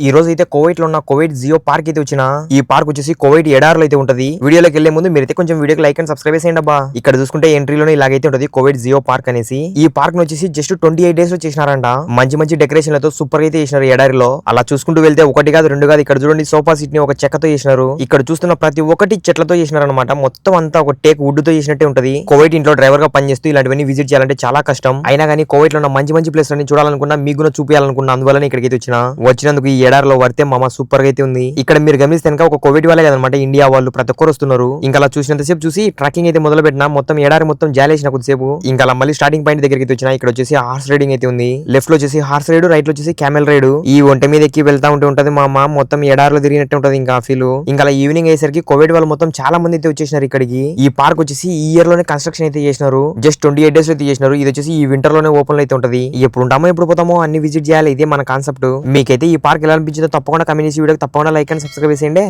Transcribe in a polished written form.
ఈ రోజు అయితే కోవైట్ లో ఉన్న కోవైట్ జియో పార్క్ అయితే వచ్చిన ఈ పార్క్ వచ్చేసి కోవైట్ ఎడార్లో అయితే ఉంటది. వీడియోలోకి వెళ్లే ముందు మీరైతే కొంచెం వీడియోకి లైక్ అండ్ సబ్స్క్రైబ్ చేయండి అబ్బా. ఇక్కడ చూసుకుంటే ఎంట్రీలోనే ఇలాగైతే ఉంటది కోవైట్ జియో పార్క్ అనేసి. ఈ పార్క్ ను వచ్చేసి జస్ట్ 28 డేస్ లో చేసినారంట. మంచి మంచి డెకరేషన్లతో సూపర్ అయితే చేసినారు ఎడారిలో. అలా చూసుకుంటూ వెళ్తే ఒకటి కాదు రెండు కాదు, ఇక్కడ చూడండి సోఫా సీట్ ని ఒక చెక్కతో చేసినారు. ఇక్కడ చూస్తున్న ప్రతి ఒక్కటి చెట్లతో చేసినారు అనమాట. మొత్తం అంతా ఒక టేక్ వుడ్ తో చేసినట్టే ఉంటది. కోవైట్ ఇంట్లో డ్రైవర్ గా పనిచేస్తూ ఇలాంటివన్నీ విజిట్ చేయాలంటే చాలా కష్టం. అయినా కానీ కోవైట్ లో ఉన్న మంచి మంచి ప్లేస్ అన్ని చూడాలనుకున్నా, మీకు కూడా చూపించాలనుకున్నా, అందువల్ల ఇక్కడికి వచ్చినందుకు ఈ ఎడారిలో వర్తే మామ సూపర్ గా అయితే ఉంది. ఇక్కడ మీరు గమనిస్తే ఒక కోవిడ్ వాళ్ళే కదనమాట, ఇండియా వాళ్ళు ప్రతి ఒక్కరు వస్తున్నారు. ఇంకా అలా చూసినంతసేపు చూసి ట్రాకింగ్ అయితే మొదలు పెట్టినా. మొత్తం ఎడారి మొత్తం జాలేసిన కొద్దిసేపు. ఇంకా అలా మళ్ళీ స్టార్టింగ్ పాయింట్ దగ్గరికి వచ్చిన. ఇక్కడ వచ్చేసి హార్స్ రైడింగ్ అయితే ఉంది. లెఫ్ట్ లో వచ్చేసి హార్స్ రైడ్, రైట్ లో వచ్చేసి క్యామెల్ రైడ్. ఈ ఒంటె మీద ఎక్కి వెళ్తా ఉంటది మామ. మొత్తం ఎడారిలో తిరిగినట్టు ఉంటది ఇంకా ఫీల్. ఇంకా అలా ఈవినింగ్ అయ్యేసరికి కోవిడ్ వాళ్ళు మొత్తం చాలా మంది అయితే వచ్చేసినారు ఇక్కడికి. ఈ పార్క్ వచ్చేసి ఈ ఇయర్ లోనే కన్స్ట్రక్షన్ అయితే చేసినారు. జస్ట్ 28 డేస్ అయితే చేసినారు. ఇది వచ్చేసి ఈ వింటర్ లోనే ఓపెన్ అయితే ఉంటది. ఎప్పుడు ఉంటామో ఎప్పుడు పోతామో అన్ని విజిట్ చేయాలి. ఇదే మన కాన్సెప్ట్. మీకైతే ఈ పార్క్ ఎలా అనిపించిందో తప్పకుండా కమెంట్ చేసి వీడియోకి తప్పకుండా లైక్ అండ్ సబ్స్క్రైబ్ చేయండి.